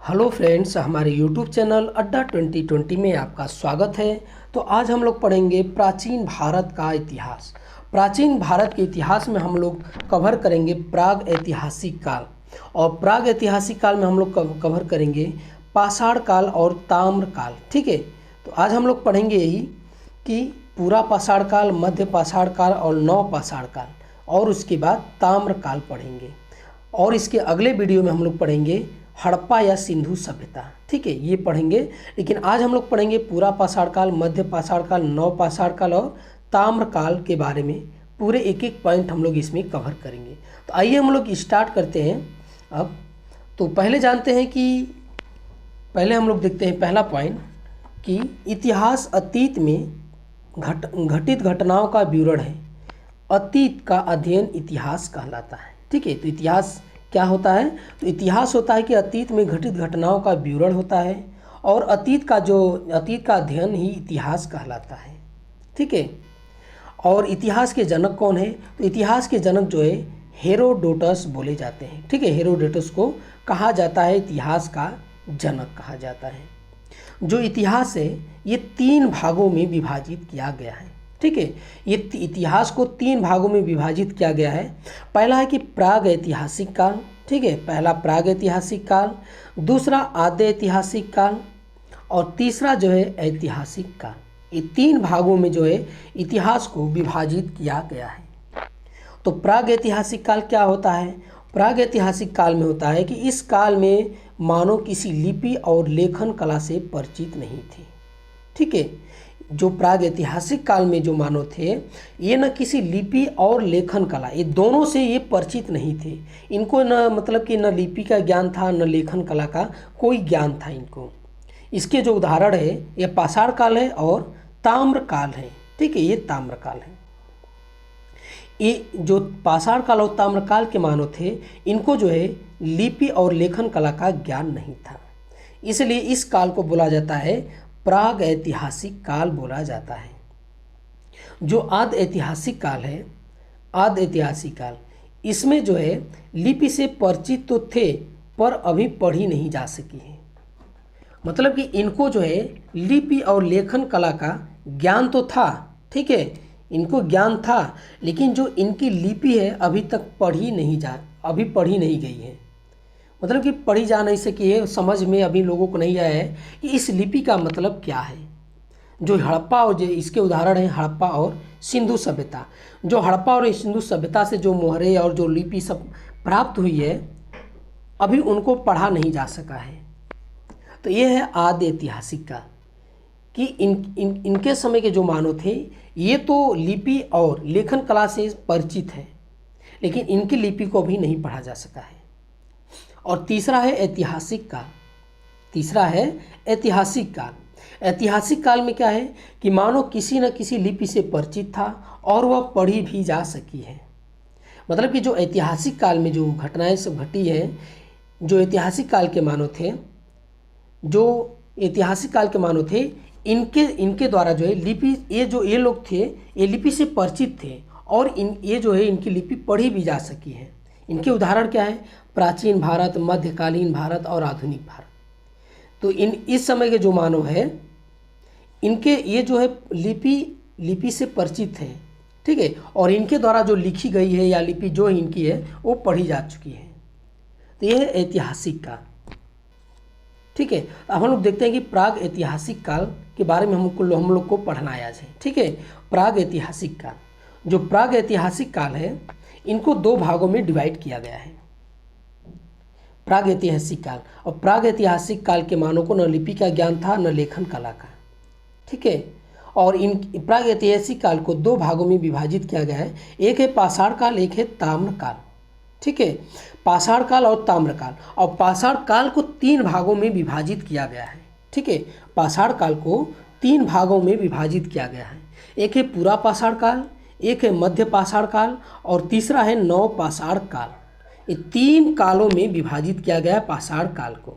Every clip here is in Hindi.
हेलो फ्रेंड्स, हमारे यूट्यूब चैनल अड्डा 2020 में आपका स्वागत है। तो आज हम लोग पढ़ेंगे प्राचीन भारत का इतिहास। प्राचीन भारत के इतिहास में हम लोग कवर करेंगे प्राग ऐतिहासिक काल, और प्राग ऐतिहासिक काल में हम लोग कवर करेंगे पाषाण काल और ताम्र काल। ठीक है, तो आज हम लोग पढ़ेंगे यही कि पूरा पाषाण काल, मध्य पाषाण काल और नव पाषाण काल, और उसके बाद ताम्र काल पढ़ेंगे। और इसके अगले वीडियो में हम लोग पढ़ेंगे हड़प्पा या सिंधु सभ्यता। ठीक है, ये पढ़ेंगे। लेकिन आज हम लोग पढ़ेंगे पूरा पाषाण काल, मध्य पाषाण काल, नव पाषाण काल और ताम्र काल के बारे में। पूरे एक एक पॉइंट हम लोग इसमें कवर करेंगे। तो आइए हम लोग स्टार्ट करते हैं अब। तो पहले जानते हैं कि पहले हम लोग देखते हैं पहला पॉइंट कि इतिहास अतीत में घटित घटनाओं का विवरण है। अतीत का अध्ययन इतिहास कहलाता है। ठीक है, तो इतिहास क्या होता है? तो इतिहास होता है कि अतीत में घटित घटनाओं का विवरण होता है, और अतीत का अध्ययन ही इतिहास कहलाता है। ठीक है, और इतिहास के जनक कौन है? तो इतिहास के जनक जो है हेरोडोटस बोले जाते हैं। ठीक है, हेरोडोटस को कहा जाता है इतिहास का जनक कहा जाता है। जो इतिहास है ये 3 भागों में विभाजित किया गया है। ठीक है, ये इतिहास को 3 भागों में विभाजित किया गया है। पहला है कि प्राग ऐतिहासिक काल। ठीक है, पहला प्राग ऐतिहासिक काल, दूसरा आद्य ऐतिहासिक काल, और तीसरा जो है ऐतिहासिक काल। ये 3 भागों में जो है इतिहास को विभाजित किया गया है। तो प्राग ऐतिहासिक काल क्या होता है? प्राग ऐतिहासिक काल में होता है कि इस काल में मानव किसी लिपि और लेखन कला से परिचित नहीं थे। ठीक है, जो प्राग ऐतिहासिक काल में जो मानव थे ये न किसी लिपि और लेखन कला, ये दोनों से ये परिचित नहीं थे। इनको न मतलब कि न लिपि का ज्ञान था, न लेखन कला का कोई ज्ञान था इनको। इसके जो उदाहरण है ये पाषाण काल है और ताम्र काल है। ठीक है, ये ताम्र काल है। ये जो पाषाण काल और ताम्र काल के मानव थे इनको जो है लिपि और लेखन कला का ज्ञान नहीं था, इसलिए इस काल को बोला जाता है प्राग ऐतिहासिक काल बोला जाता है। जो आद्य ऐतिहासिक काल है, आद्य ऐतिहासिक काल, इसमें जो है लिपि से परिचित तो थे पर अभी पढ़ी नहीं जा सकी है। मतलब कि इनको जो है लिपि और लेखन कला का ज्ञान तो था। ठीक है, इनको ज्ञान था, लेकिन जो इनकी लिपि है अभी पढ़ी नहीं गई है। मतलब कि पढ़ी जा नहीं सकी है, समझ में अभी लोगों को नहीं आया है कि इस लिपि का मतलब क्या है। जो हड़प्पा और जो इसके उदाहरण हैं हड़प्पा और सिंधु सभ्यता। जो हड़प्पा और सिंधु सभ्यता से जो मोहरे और जो लिपि सब प्राप्त हुई है अभी उनको पढ़ा नहीं जा सका है। तो ये है आद्य ऐतिहासिक का कि इनके समय के जो मानव थे ये तो लिपि और लेखन कला से परिचित है, लेकिन इनकी लिपि को भी नहीं पढ़ा जा सका है। और तीसरा है ऐतिहासिक काल। तीसरा है ऐतिहासिक काल। ऐतिहासिक काल में क्या है कि मानो किसी न किसी लिपि से परिचित था और वह पढ़ी भी जा सकी है। मतलब कि जो ऐतिहासिक काल में जो घटनाएं सब घटी है, जो ऐतिहासिक काल के मानव थे, जो ऐतिहासिक काल के मानव थे, इनके द्वारा जो है लिपि, ये लोग थे ये लिपि से परिचित थे, और ये जो है इनकी लिपि पढ़ी भी जा सकी है। इनके उदाहरण क्या है? प्राचीन भारत, मध्यकालीन भारत और आधुनिक भारत। तो इस समय के जो मानव है इनके ये जो है लिपि से परिचित है। ठीक है, और इनके द्वारा जो लिखी गई है या लिपि जो इनकी है वो पढ़ी जा चुकी है। तो ये है ऐतिहासिक काल। ठीक है, अब हम लोग देखते हैं कि प्राग ऐतिहासिक काल के बारे में हम लोग को पढ़ना है आज है। ठीक है, प्राग ऐतिहासिक काल, जो प्राग ऐतिहासिक काल है इनको 2 भागों में डिवाइड किया गया है। प्राग ऐतिहासिक काल, और प्राग ऐतिहासिक काल के मानव को न लिपि का ज्ञान था न लेखन कला का। ठीक है, और इन प्राग ऐतिहासिक काल को 2 भागों में विभाजित किया गया है। एक है पाषाण काल, एक है ताम्र काल। ठीक है, पाषाण काल और ताम्र काल, और पाषाण काल को 3 भागों में विभाजित किया गया है। ठीक है, पाषाण काल को 3 भागों में विभाजित किया गया है। एक है पूरा पाषाण काल, एक है मध्य पाषाण काल, और तीसरा है नव पाषाण काल। ये 3 कालों में विभाजित किया गया है पाषाण काल को।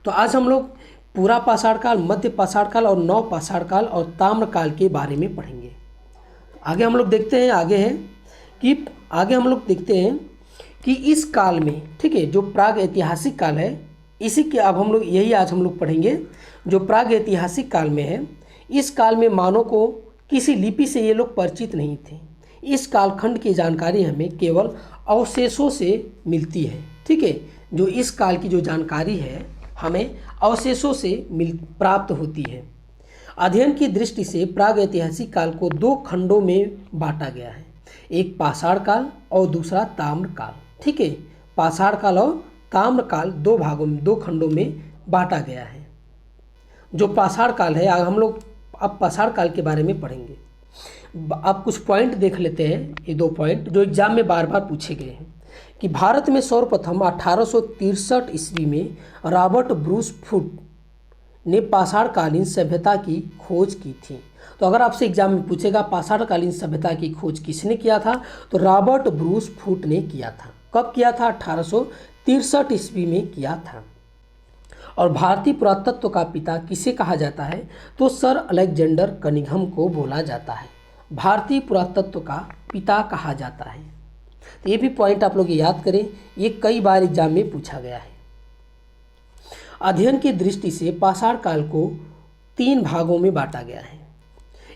तो आज हम लोग पूरा पाषाण काल, मध्य पाषाण काल और नव पाषाण काल और ताम्र काल के बारे में पढ़ेंगे। आगे हम लोग देखते हैं कि इस काल में, ठीक है, जो प्राग ऐतिहासिक काल है इसी के अब हम लोग यही आज हम लोग पढ़ेंगे जो प्रागैतिहासिक काल में है। इस काल में मानव को किसी लिपि से ये लोग परिचित नहीं थे। इस कालखंड की जानकारी हमें केवल अवशेषों से मिलती है। ठीक है, जो इस काल की जो जानकारी है हमें अवशेषों से प्राप्त होती है। अध्ययन की दृष्टि से प्रागैतिहासिक काल को दो खंडों में बांटा गया है, एक पाषाण काल और दूसरा ताम्र काल। ठीक है, पाषाण काल और ताम्र काल दो भागों में, दो खंडों में बांटा गया है। जो पाषाण काल है, हम लोग अब पाषाण काल के बारे में पढ़ेंगे। अब कुछ पॉइंट देख लेते हैं, ये दो पॉइंट जो एग्जाम में बार बार पूछे गए हैं कि भारत में सर्वप्रथम 1863 ईस्वी में रॉबर्ट ब्रूस फुट ने पाषाणकालीन सभ्यता की खोज की थी। तो अगर आपसे एग्जाम में पूछेगा पाषाणकालीन सभ्यता की खोज किसने किया था, तो रॉबर्ट ब्रूस फुट ने किया था। कब किया था? 1863 ईस्वी में किया था। और भारतीय पुरातत्व का पिता किसे कहा जाता है, तो सर अलेक्जेंडर कनिंघम को बोला जाता है। भारतीय पुरातत्व का पिता कहा जाता है। तो ये भी पॉइंट आप लोग याद करें, ये कई बार एग्जाम में पूछा गया है। अध्ययन की दृष्टि से पाषाण काल को तीन भागों में बांटा गया है,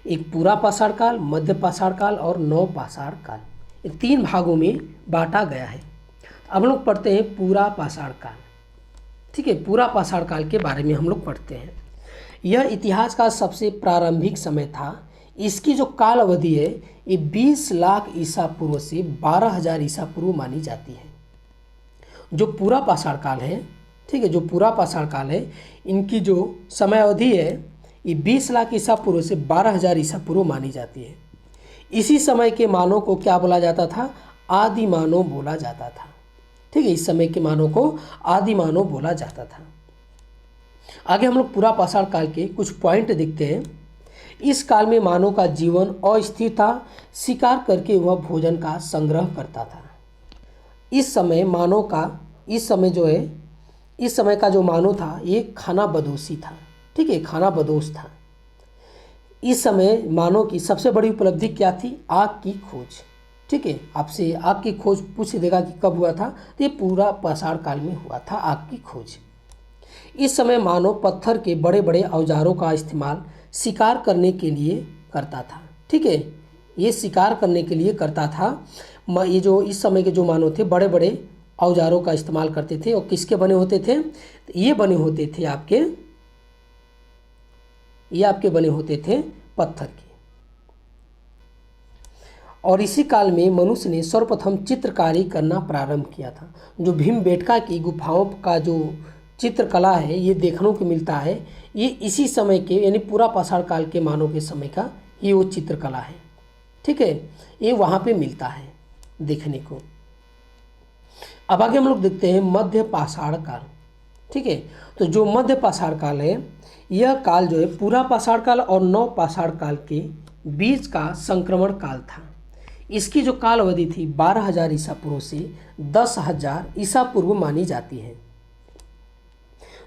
एक पूरा पाषाण काल, मध्य पाषाण काल और नव पाषाण काल। ये तीन भागों में बांटा गया है। अब हम लोग पढ़ते हैं पूरा पाषाण काल। ठीक है, पूरा पाषाण काल के बारे में हम लोग पढ़ते हैं। यह इतिहास का सबसे प्रारंभिक समय था। इसकी जो काल अवधि है ये 20 लाख ईसा पूर्व से 12,000 ईसा पूर्व मानी जाती है। जो पूरा पाषाण काल है, ठीक है, जो पूरा पाषाण काल है, इनकी जो समय अवधि है ये 20 लाख ईसा पूर्व से 12,000 ईसा पूर्व मानी जाती है। इसी समय के मानव को क्या बोला जाता था? आदि मानव बोला जाता था। ठीक है, इस समय के मानव को आदि मानव बोला जाता था। आगे हम लोग पूरा पाषाण काल के कुछ पॉइंट देखते हैं। इस काल में मानव का जीवन अस्थिर था, शिकार करके वह भोजन का संग्रह करता था। इस समय का जो मानव था ये खाना बदोशी था। ठीक है, खाना बदोश था। इस समय मानव की सबसे बड़ी उपलब्धि क्या थी? आग की खोज। ठीक है, आपसे आग की खोज पूछ देगा कि कब हुआ था, तो ये पूरा पाषाण काल में हुआ था आग की खोज। इस समय मानव पत्थर के बड़े बड़े औजारों का इस्तेमाल शिकार करने के लिए करता था। ठीक है, ये शिकार करने के लिए करता था। ये जो इस समय के जो मानव थे बड़े बड़े औजारों का इस्तेमाल करते थे। और किसके बने होते थे? ये बने होते थे आपके बने होते थे पत्थर के। और इसी काल में मनुष्य ने सर्वप्रथम चित्रकारी करना प्रारंभ किया था। जो भीमबेटका की गुफाओं का जो चित्रकला है ये देखने को मिलता है, ये इसी समय के यानी पूरा पाषाण काल के मानव के समय का ये वो चित्रकला है। ठीक है, ये वहाँ पे मिलता है देखने को। अब आगे हम लोग देखते हैं मध्य पाषाण काल। ठीक है, तो जो मध्य पाषाण काल है यह काल जो है पूरा पाषाण काल और नव पाषाण काल के बीच का संक्रमण काल था। इसकी जो काल अवधि थी 12,000 ईसा पूर्व से 10,000 ईसा पूर्व मानी जाती है।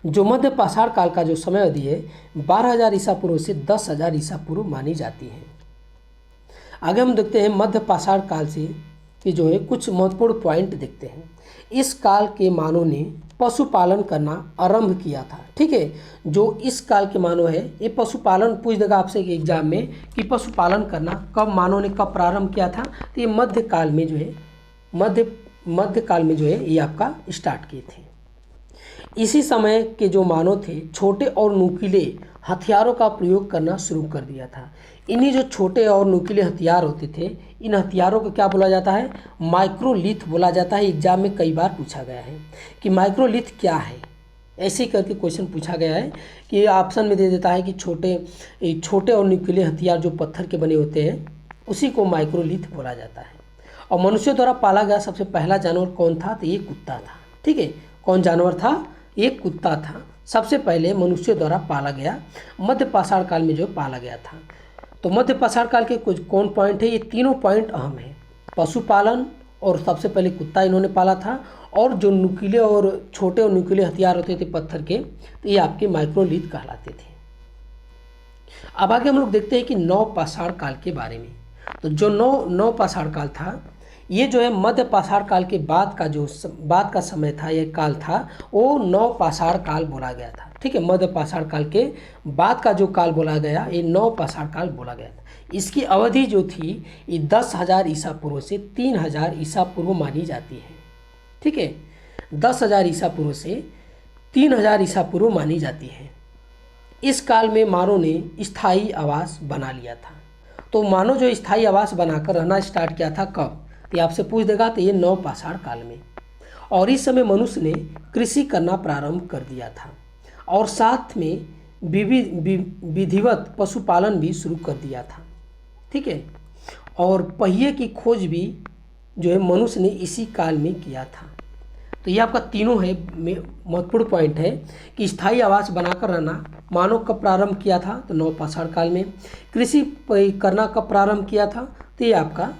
जो मध्य पाषाण काल का जो समय अवधि है 12,000 ईसा पूर्व से 10,000 ईसा पूर्व मानी जाती है। आगे हम देखते हैं मध्य पाषाण काल से कि जो है कुछ महत्वपूर्ण पॉइंट देखते हैं। इस काल के मानव ने पशुपालन करना आरंभ किया था। ठीक है, जो इस काल के मानव है ये पशुपालन पूछ देगा आपसे एग्जाम में कि पशुपालन करना कब मानव ने कब प्रारंभ किया था, तो ये मध्य काल में जो है ये आपका स्टार्ट किए थे। इसी समय के जो मानव थे छोटे और नुकीले हथियारों का प्रयोग करना शुरू कर दिया था। इन्हीं जो छोटे और नुकीले हथियार होते थे इन हथियारों को क्या बोला जाता है? माइक्रोलिथ बोला जाता है। एग्जाम में कई बार पूछा गया है कि माइक्रोलिथ क्या है, ऐसे करके क्वेश्चन पूछा गया है कि ऑप्शन में दे देता है कि छोटे और नुकीले हथियार जो पत्थर के बने होते हैं उसी को माइक्रोलिथ बोला जाता है। और मनुष्य द्वारा पाला गया सबसे पहला जानवर कौन था? तो ये कुत्ता था। ठीक है, कौन जानवर था? ये कुत्ता था। सबसे पहले मनुष्य द्वारा पाला गया मध्य पाषाण काल में जो पाला गया था। तो मध्य पाषाण काल के कुछ कौन पॉइंट है? ये तीनों पॉइंट अहम है। पशुपालन और सबसे पहले कुत्ता इन्होंने पाला था, और जो नुकीले और छोटे और नुकीले हथियार होते थे पत्थर के, तो ये आपके माइक्रोलिथ कहलाते थे। अब आगे हम लोग देखते हैं कि नव पाषाण काल के बारे में। तो जो नव पाषाण काल था ये जो है मध्य पाषाण काल के बाद का बाद का समय था, ये काल था, वो नव पाषाण काल बोला गया था। ठीक है, मध्य पाषाण काल के बाद का जो काल बोला गया ये नव पाषाण काल बोला गया था। इसकी अवधि जो थी ये 10,000 ईसा पूर्व से 3,000 ईसा पूर्व मानी जाती है। ठीक है, 10,000 ईसा पूर्व से 3,000 ईसा पूर्व मानी जाती है। इस काल में मानव ने स्थायी आवास बना लिया था। तो मानव जो स्थायी आवास बनाकर रहना स्टार्ट किया था कब, तो आपसे पूछ देगा, तो ये नव पाषाण काल में। और इस समय मनुष्य ने कृषि करना प्रारंभ कर दिया था और साथ में विधिवत पशुपालन भी शुरू कर दिया था। ठीक है, और पहिए की खोज भी जो है मनुष्य ने इसी काल में किया था। तो ये आपका तीनों है महत्वपूर्ण पॉइंट है कि स्थायी आवास बनाकर रहना मानव कब प्रारंभ किया था, तो नव पाषाण काल में। कृषि करना कब प्रारंभ किया था, तो ये आपका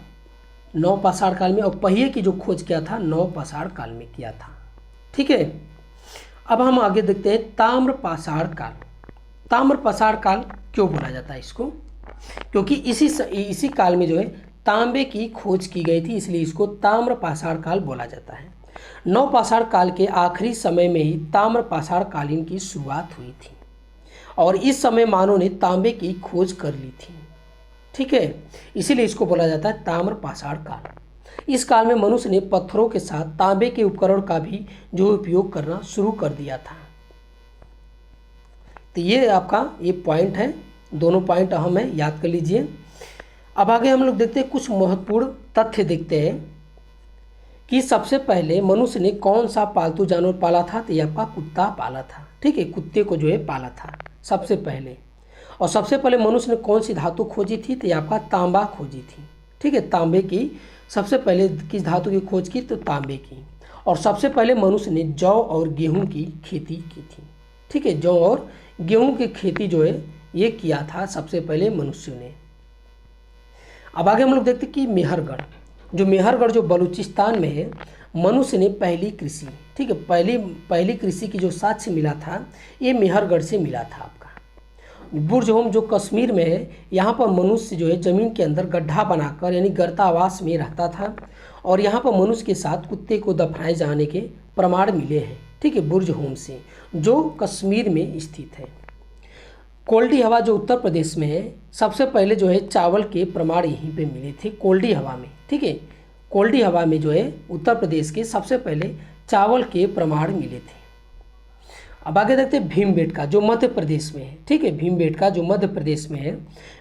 नव पाषाण काल में। और पहिए की जो खोज किया था नव पाषाण काल में किया था। ठीक है, अब हम आगे देखते हैं ताम्र पाषाण काल। ताम्र पाषाण काल क्यों बोला जाता है इसको, क्योंकि इसी काल में जो है तांबे की खोज की गई थी, इसलिए इसको ताम्र पाषाण काल बोला जाता है। नव पाषाण काल के आखिरी समय में ही ताम्र पाषाण कालीन की शुरुआत हुई थी और इस समय मानव ने तांबे की खोज कर ली थी। ठीक है, इसीलिए इसको बोला जाता है ताम्र पाषाण काल। इस काल में मनुष्य ने पत्थरों के साथ तांबे के उपकरण का भी जो उपयोग करना शुरू कर दिया था। तो ये आपका ये पॉइंट है, दोनों पॉइंट अहम है, याद कर लीजिए। अब आगे हम लोग देखते हैं कुछ महत्वपूर्ण तथ्य देखते हैं कि सबसे पहले मनुष्य ने कौन सा पालतू जानवर पाला था, तो ये आपका कुत्ता पाला था। ठीक है, कुत्ते को जो है पाला था सबसे पहले। और सबसे पहले मनुष्य ने कौन सी धातु खोजी थी, तो ये आपका तांबा खोजी थी। ठीक है, तांबे की सबसे पहले किस धातु की खोज की, तो तांबे की। और सबसे पहले मनुष्य ने जौ और गेहूं की खेती की थी। ठीक है, जौ और गेहूं की खेती जो है ये किया था सबसे पहले मनुष्य ने। अब आगे हम लोग देखते हैं कि मेहरगढ़ जो बलूचिस्तान में है, मनुष्य ने पहली कृषि, ठीक है, पहली कृषि की जो साक्ष्य मिला था ये मेहरगढ़ से मिला था आपका। बुर्ज होम जो कश्मीर में है, यहाँ पर मनुष्य जो है ज़मीन के अंदर गड्ढा बनाकर यानी गर्तावास में रहता था और यहाँ पर मनुष्य के साथ कुत्ते को दफनाए जाने के प्रमाण मिले हैं। ठीक है, बुर्ज होम से जो कश्मीर में स्थित है। कोल्डी हवा जो उत्तर प्रदेश में है, सबसे पहले जो है चावल के प्रमाण यहीं पे मिले थे कोल्डी हवा में। ठीक है, कोल्डी हवा में जो है उत्तर प्रदेश के सबसे पहले चावल के प्रमाण मिले थे। अब आगे देखते हैं भीमबेटका जो मध्य प्रदेश में है। ठीक है, भीमबेटका जो मध्य प्रदेश में है,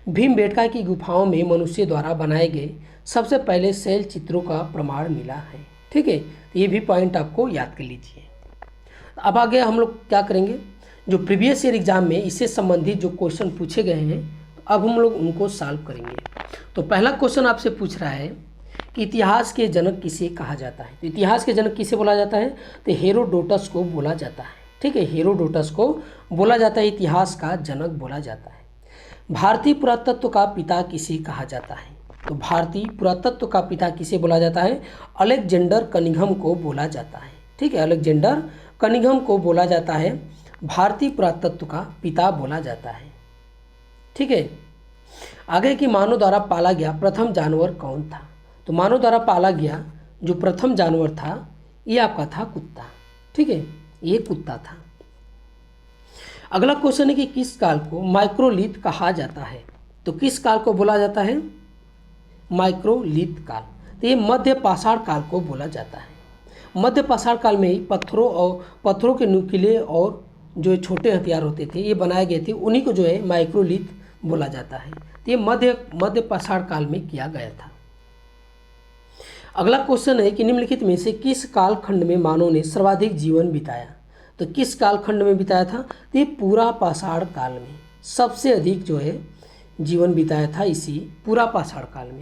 भीमबेटका की गुफाओं में मनुष्य द्वारा बनाए गए सबसे पहले शैल चित्रों का प्रमाण मिला है। ठीक है, ये भी पॉइंट आपको याद कर लीजिए। अब आगे हम लोग क्या करेंगे, जो प्रीवियस ईयर एग्जाम में इससे संबंधित जो क्वेश्चन पूछे गए हैं अब हम लोग उनको सॉल्व करेंगे। तो पहला क्वेश्चन आपसे पूछ रहा है कि इतिहास के जनक किसे कहा जाता है। तो इतिहास के जनक किसे बोला जाता है, तो हेरोडोटस को बोला जाता है। ठीक है, हेरोडोटस को बोला जाता है, इतिहास का जनक बोला जाता है। भारतीय पुरातत्व का पिता किसे कहा जाता है, तो भारतीय पुरातत्व का पिता किसे बोला जाता है, अलेक्जेंडर कनिंघम को बोला जाता है। ठीक है, अलेक्जेंडर कनिंघम को बोला जाता है, भारतीय पुरातत्व का पिता बोला जाता है। ठीक है, आगे कि मानव द्वारा पाला गया प्रथम जानवर कौन था, तो मानव द्वारा पाला गया जो प्रथम जानवर था ये आपका था कुत्ता। ठीक है, ये कुत्ता था। अगला क्वेश्चन है कि किस काल को माइक्रोलिथ कहा जाता है, तो किस काल को बोला जाता है, माइक्रोलिथ काल। तो ये मध्य पाषाण काल को बोला जाता है। मध्य पाषाण काल में ही पत्थरों के नुकीले और जो छोटे हथियार होते थे ये बनाए गए थे, उन्हीं को जो है माइक्रोलिथ बोला जाता है। तो ये मध्य पाषाण काल में किया गया था। अगला क्वेश्चन है कि निम्नलिखित में से किस कालखंड में मानव ने सर्वाधिक जीवन बिताया, तो किस कालखंड में बिताया था, तो ये पूरा पाषाण काल में सबसे अधिक जो है जीवन बिताया था इसी पूरा पाषाण काल में।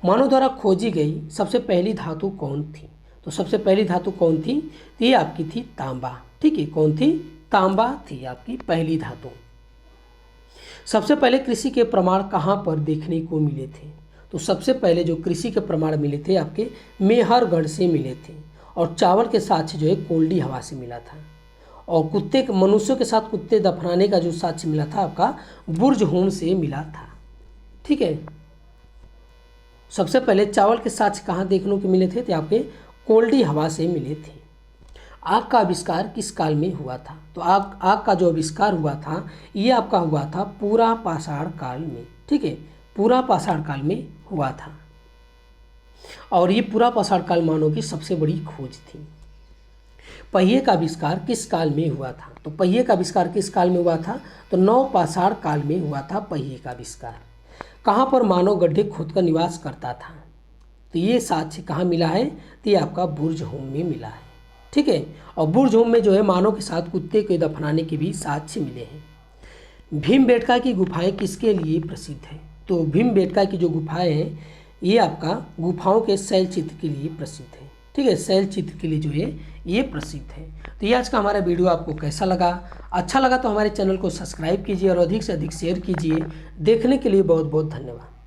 मानव द्वारा खोजी गई सबसे पहली धातु कौन थी, तो सबसे पहली धातु कौन थी, तो ये आपकी थी तांबा। ठीक है, कौन थी, तांबा थी आपकी पहली धातु। सबसे पहले कृषि के प्रमाण कहाँ पर देखने को मिले थे, तो सबसे पहले जो कृषि के प्रमाण मिले थे आपके मेहरगढ़ से मिले थे और चावल के साक्ष्य जो है कोल्डी हवा से मिला था। और मनुष्यों के साथ कुत्ते दफनाने का जो साक्ष्य मिला था आपका बुर्ज होम से मिला था। ठीक है, सबसे पहले चावल के साक्ष्य कहाँ देखने को मिले थे? तो आपके कोल्डी हवा से मिले थे। आग का आविष्कार किस काल में हुआ था? तो आग का जो आविष्कार हुआ था ये आपका हुआ था पूरा पाषाण काल में। ठीक है, पूरा पाषाण काल में हुआ था और ये पूरा पाषाण काल मानव की सबसे बड़ी खोज थी। पहिए का आविष्कार किस काल में हुआ था? तो पहिए का आविष्कार किस काल में हुआ था? तो नवपाषाण काल में हुआ था पहिए का आविष्कार। कहाँ पर मानव गड्ढे खोदकर निवास करता था? तो ये साक्ष्य कहाँ मिला है? तो ये आपका बुर्जहोम में मिला है। ठीक है, और बुर्जहोम में जो है मानव के साथ कुत्ते के दफनाने के भी साक्ष्य मिले हैं। भीमबेटका की गुफाएं किसके लिए प्रसिद्ध है? तो भीमबेटका की जो गुफाएं हैं ये आपका गुफाओं के शैल चित्र के लिए प्रसिद्ध है। ठीक है, शैल चित्र के लिए जो है ये प्रसिद्ध है। तो ये आज का हमारा वीडियो आपको कैसा लगा? अच्छा लगा तो हमारे चैनल को सब्सक्राइब कीजिए और अधिक से अधिक शेयर कीजिए। देखने के लिए बहुत बहुत धन्यवाद।